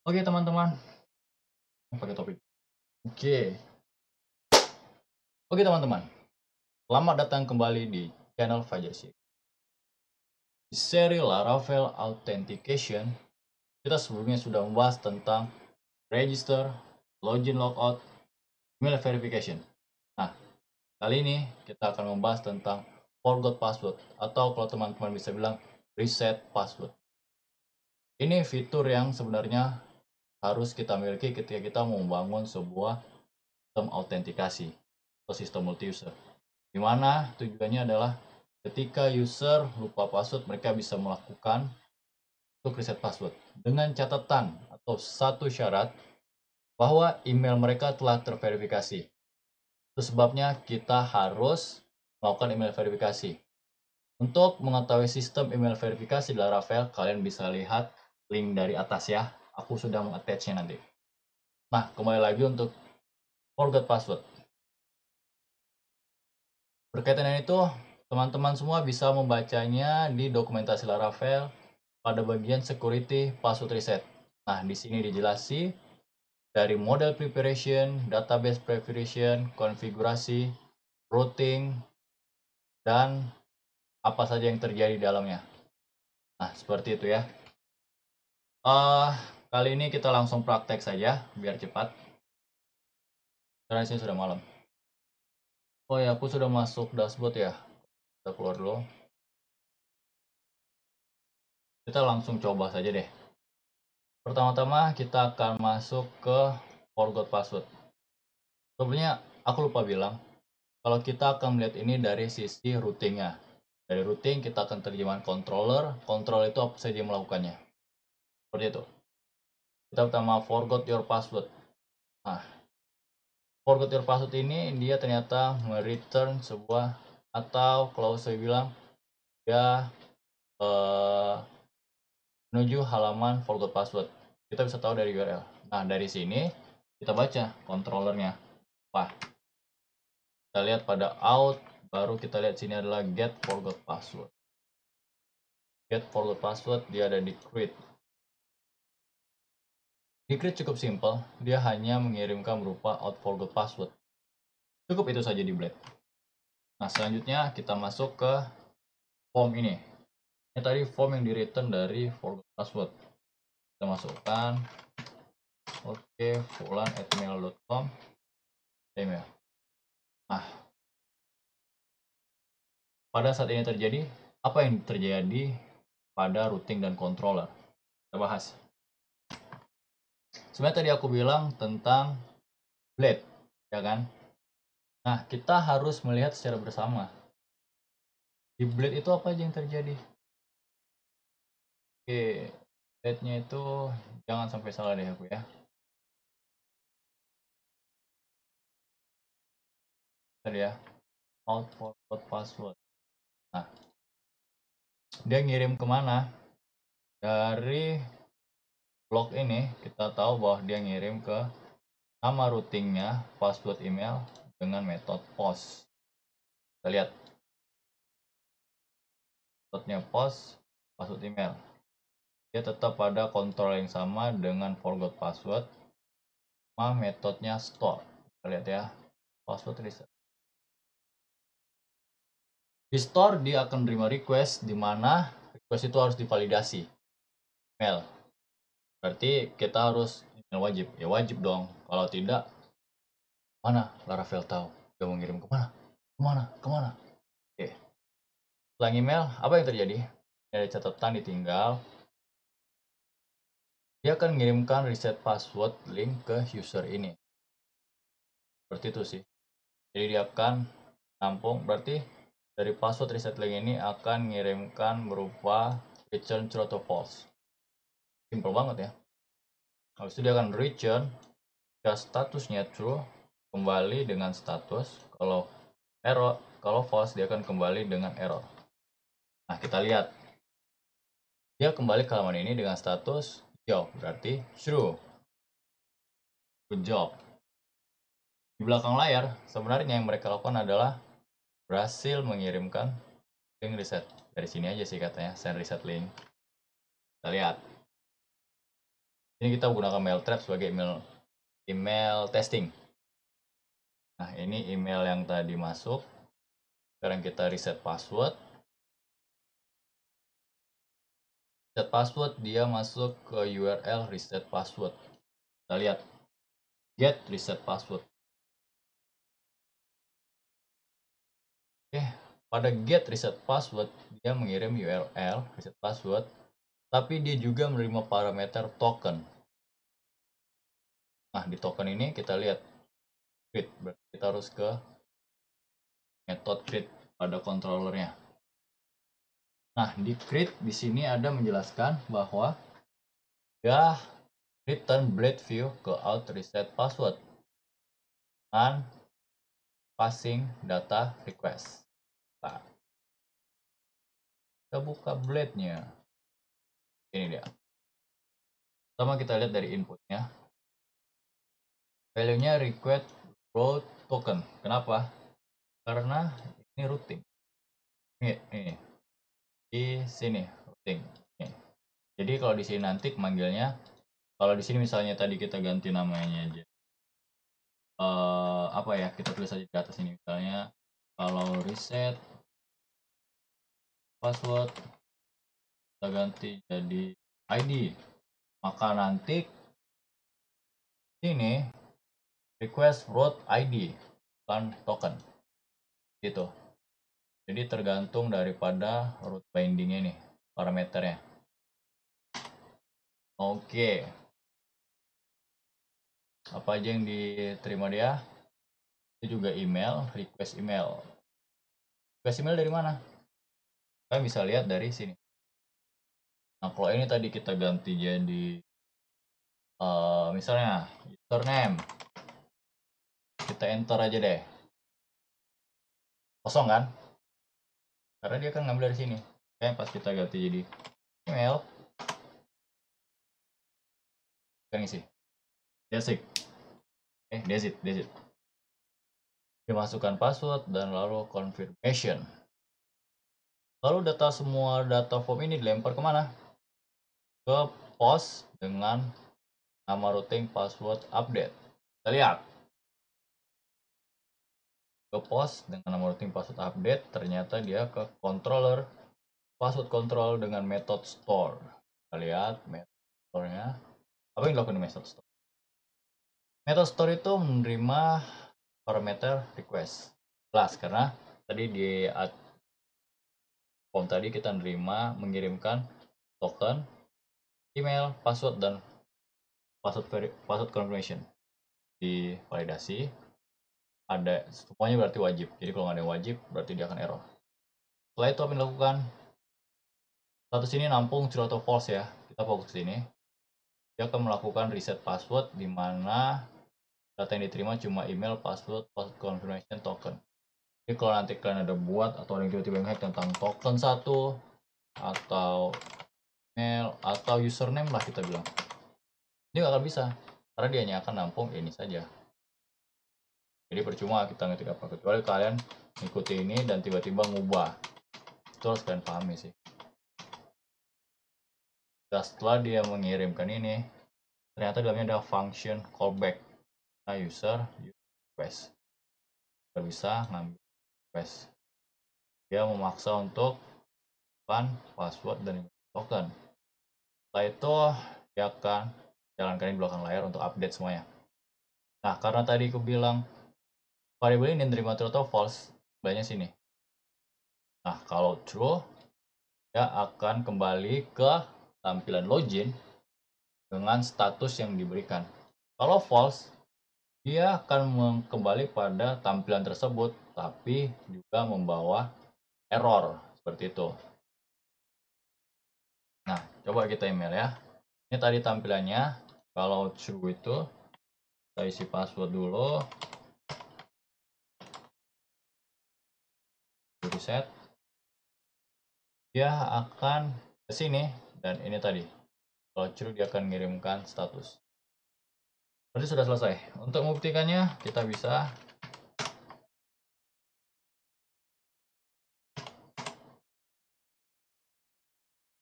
Oke teman-teman, pakai topik. Oke, oke teman-teman, selamat datang kembali di channel Fajar Syek. Di seri Laravel Authentication, kita sebelumnya sudah membahas tentang register, login logout, email verification. Nah, kali ini kita akan membahas tentang forgot password atau kalau teman-teman bisa bilang reset password. Ini fitur yang sebenarnya harus kita miliki ketika kita mau membangun sebuah sistem autentikasi atau sistem multi-user. Di mana tujuannya adalah ketika user lupa password, mereka bisa melakukan untuk reset password dengan catatan atau satu syarat bahwa email mereka telah terverifikasi. Itu sebabnya kita harus melakukan email verifikasi. Untuk mengetahui sistem email verifikasi di Laravel, kalian bisa lihat link dari atas ya. Aku sudah mengattachnya nanti. Nah, kembali lagi untuk forgot password. Berkaitan dengan itu, teman-teman semua bisa membacanya di dokumentasi Laravel pada bagian security password reset. Nah, di sini dijelasi dari model preparation, database preparation, konfigurasi, routing, dan apa saja yang terjadi di dalamnya. Nah, seperti itu ya. Kali ini kita langsung praktek saja, biar cepat. Karena sini sudah malam. Oh ya, aku sudah masuk dashboard ya. Kita keluar dulu. Kita langsung coba saja deh. Pertama-tama kita akan masuk ke forgot password. Sebenarnya aku lupa bilang, kalau kita akan melihat ini dari sisi routingnya. Dari routing kita akan terjemahkan controller, control itu apa saja yang melakukannya. Seperti itu. Kita pertama forgot your password. Nah, forgot your password ini dia ternyata mereturn sebuah, atau kalau saya bilang dia menuju halaman forgot password. Kita bisa tahu dari URL. Nah, dari sini kita baca controllernya. Wah, kita lihat pada out, baru kita lihat sini adalah get forgot password. Get forgot password dia ada di create. Di create cukup simple, dia hanya mengirimkan berupa out forgot password. Cukup itu saja di blade. Nah, selanjutnya kita masuk ke form ini. Ini tadi form yang di return dari forgot password. Kita masukkan oke fulan@mail.com email. Nah, pada saat ini terjadi, apa yang terjadi pada routing dan controller? Kita bahas. Sebenarnya tadi aku bilang tentang blade, ya kan? Nah, kita harus melihat secara bersama. Di blade itu apa aja yang terjadi? Oke, blade-nya itu jangan sampai salah deh aku ya. Tadi ya, out forgot password. Nah, dia ngirim kemana? Dari blog ini kita tahu bahwa dia ngirim ke nama routingnya, password email dengan metode post. Kita lihat metodenya post, password email. Dia tetap pada kontrol yang sama dengan forgot password, sama metodenya store. Kita lihat ya, password reset. Di store dia akan menerima request, di mana request itu harus divalidasi email. Berarti kita harus email wajib, ya wajib dong. Kalau tidak, mana Laravel tahu dia mau ngirim kemana, kemana. Oke, setelah email apa yang terjadi? Ada catatan ditinggal. Dia akan mengirimkan reset password link ke user ini. Seperti itu sih. Jadi dia akan nampung, berarti dari password reset link ini akan mengirimkan berupa return true atau false. Simple banget ya. Habis itu dia akan return jika statusnya true, kembali dengan status. Kalau error, kalau false dia akan kembali dengan error. Nah, kita lihat. Dia kembali ke halaman ini dengan status job, berarti true. Good job. Di belakang layar, sebenarnya yang mereka lakukan adalah berhasil mengirimkan link reset. Dari sini aja sih katanya, send reset link. Kita lihat. Ini kita gunakan Mailtrap sebagai email testing. Nah, ini email yang tadi masuk. Sekarang kita reset password. Reset password, dia masuk ke URL reset password. Kita lihat get reset password. Oke, pada get reset password dia mengirim URL reset password, tapi dia juga menerima parameter token. Nah, di token ini kita lihat create, berarti kita harus ke metode create pada controllernya. Nah, di create di sini ada menjelaskan bahwa ya return blade view ke out reset password dan passing data request. Nah, kita buka blade-nya. Ini dia. Pertama kita lihat dari inputnya. Value-nya request row token. Kenapa? Karena ini routing. Ini di sini routing. Nih. Jadi kalau di sini nanti manggilnya, kalau di sini misalnya tadi kita ganti namanya aja. Apa ya? Kita tulis aja di atas ini misalnya kalau reset password kita ganti jadi ID, maka nanti ini request root ID bukan token gitu. Jadi tergantung daripada root bindingnya nih, parameternya. Oke, apa aja yang diterima dia? Itu juga email, request email. Request email dari mana? Kita bisa lihat dari sini. Nah, kalau ini tadi kita ganti jadi misalnya username, kita enter aja deh, kosong kan? Karena dia kan ngambil dari sini. Kayak pas kita ganti jadi email, kita ngisi that's it. That's it. Dimasukkan password dan lalu confirmation. Lalu semua data form ini dilempar kemana? Ke post dengan nama routing password update. Kita lihat. Ke post dengan nama routing password update, ternyata dia ke controller password control dengan method store. Kita lihat method store-nya. Apa yang dilakukan di method store? Method store itu menerima parameter request. Jelas karena tadi di form tadi kita mengirimkan token, email, password, dan password confirmation. Di validasi ada semuanya berarti wajib. Jadi kalau nggak ada yang wajib berarti dia akan error. Setelah itu apa yang dilakukan? Status ini nampung true atau false ya. Kita fokus ke sini. Dia akan melakukan reset password di mana data yang diterima cuma email, password confirmation, token. Jadi kalau nanti kalian ada buat atau ada yang tiba-tiba nge-hack tentang token satu atau email atau username lah kita bilang, dia nggak akan bisa karena dia hanya akan nampung ini saja. Jadi percuma kita ngetik apa, kecuali kalian ikuti ini dan tiba-tiba ngubah. Itu harus kalian pahami sih. Dan setelah dia mengirimkan ini, ternyata dalamnya ada function callback. Nah, user request. Kita bisa ngambil request. Dia memaksa untuk password dan token. Setelah itu dia akan jalankan di belakang layar untuk update semuanya. Nah, karena tadi aku bilang variabel ini menerima true atau false, banyak sini. Nah, kalau true, dia akan kembali ke tampilan login dengan status yang diberikan. Kalau false, dia akan kembali pada tampilan tersebut, tapi juga membawa error seperti itu. Nah, coba kita email ya. Ini tadi tampilannya. Kalau true itu kita isi password dulu. Reset. Dia akan ke sini dan ini tadi. Kalau true dia akan mengirimkan status. Berarti sudah selesai. Untuk membuktikannya kita bisa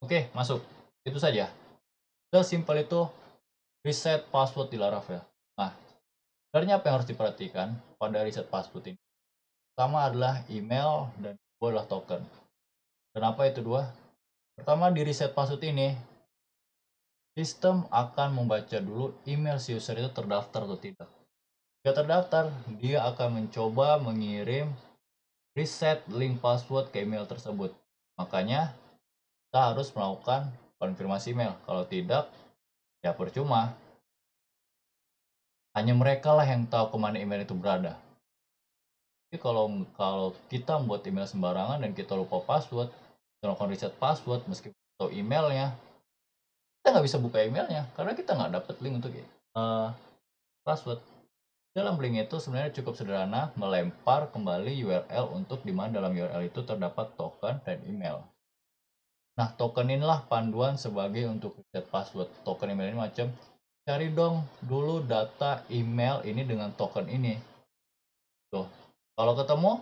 oke, masuk. Itu saja. Sesimpel itu reset password di Laravel. Nah, sebenarnya apa yang harus diperhatikan pada reset password ini? Pertama adalah email dan kedua adalah token. Kenapa itu dua? Pertama, di reset password ini, sistem akan membaca dulu email si user itu terdaftar atau tidak. Jika terdaftar, dia akan mencoba mengirim reset link password ke email tersebut. Makanya, kita harus melakukan konfirmasi email. Kalau tidak, ya percuma. Hanya mereka lah yang tahu kemana email itu berada. Jadi kalau kita membuat email sembarangan dan kita lupa password, melakukan reset password meskipun tahu emailnya, kita nggak bisa buka emailnya karena kita nggak dapat link untuk password. Dalam link itu sebenarnya cukup sederhana, melempar kembali URL untuk dimana dalam URL itu terdapat token dan email. Nah, token inilah panduan sebagai untuk reset password. Token email ini macam, cari dong dulu data email ini dengan token ini. Tuh, kalau ketemu,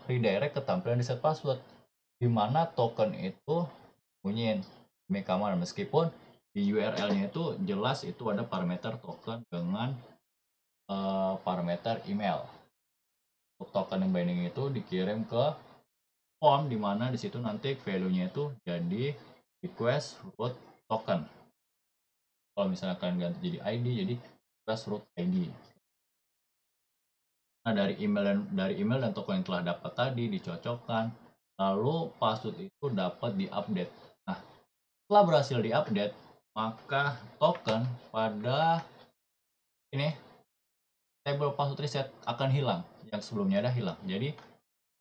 redirect ke tampilan reset password, di mana token itu bunyiin demi keamanan, meskipun di URL-nya itu jelas itu ada parameter token dengan parameter email. Untuk token yang binding itu dikirim ke form, di mana di situ nanti value-nya itu jadi request root token. Kalau misalnya kalian ganti jadi ID, jadi request root ID. Nah, dari email dan token yang telah dapat tadi dicocokkan, lalu password itu dapat diupdate. Nah, setelah berhasil diupdate, maka token pada ini table password reset akan hilang, yang sebelumnya ada hilang. Jadi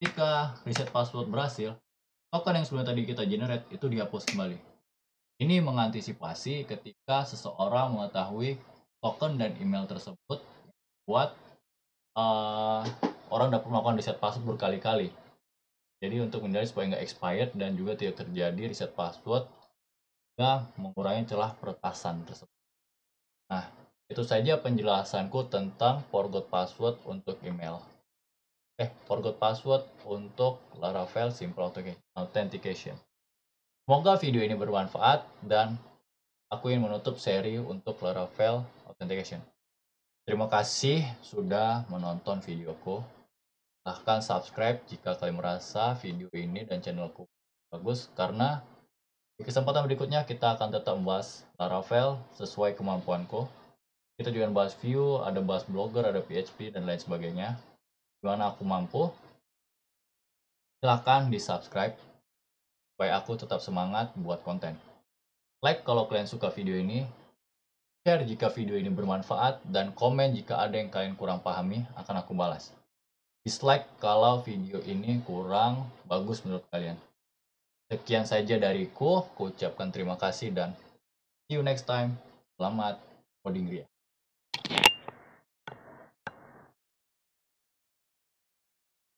ketika reset password berhasil, token yang sebelumnya tadi kita generate itu dihapus kembali. Ini mengantisipasi ketika seseorang mengetahui token dan email tersebut buat orang dapat melakukan reset password berkali-kali. Jadi untuk menghindari supaya nggak expired dan juga tidak terjadi reset password, juga mengurangi celah peretasan tersebut. Nah, itu saja penjelasanku tentang forgot password untuk email. Forgot password untuk Laravel Simple Authentication. Semoga video ini bermanfaat dan aku ingin menutup seri untuk Laravel Authentication. Terima kasih sudah menonton videoku. Silahkan subscribe jika kalian merasa video ini dan channelku bagus, karena di kesempatan berikutnya kita akan tetap membahas Laravel sesuai kemampuanku. Kita juga bahas Vue, ada bahas Blogger, ada PHP, dan lain sebagainya. Gimana aku mampu? Silahkan di subscribe supaya aku tetap semangat buat konten. Like kalau kalian suka video ini, share jika video ini bermanfaat, dan komen jika ada yang kalian kurang pahami, akan aku balas. Dislike kalau video ini kurang bagus menurut kalian. Sekian saja dariku, ku ucapkan terima kasih dan see you next time. Selamat coding Ria.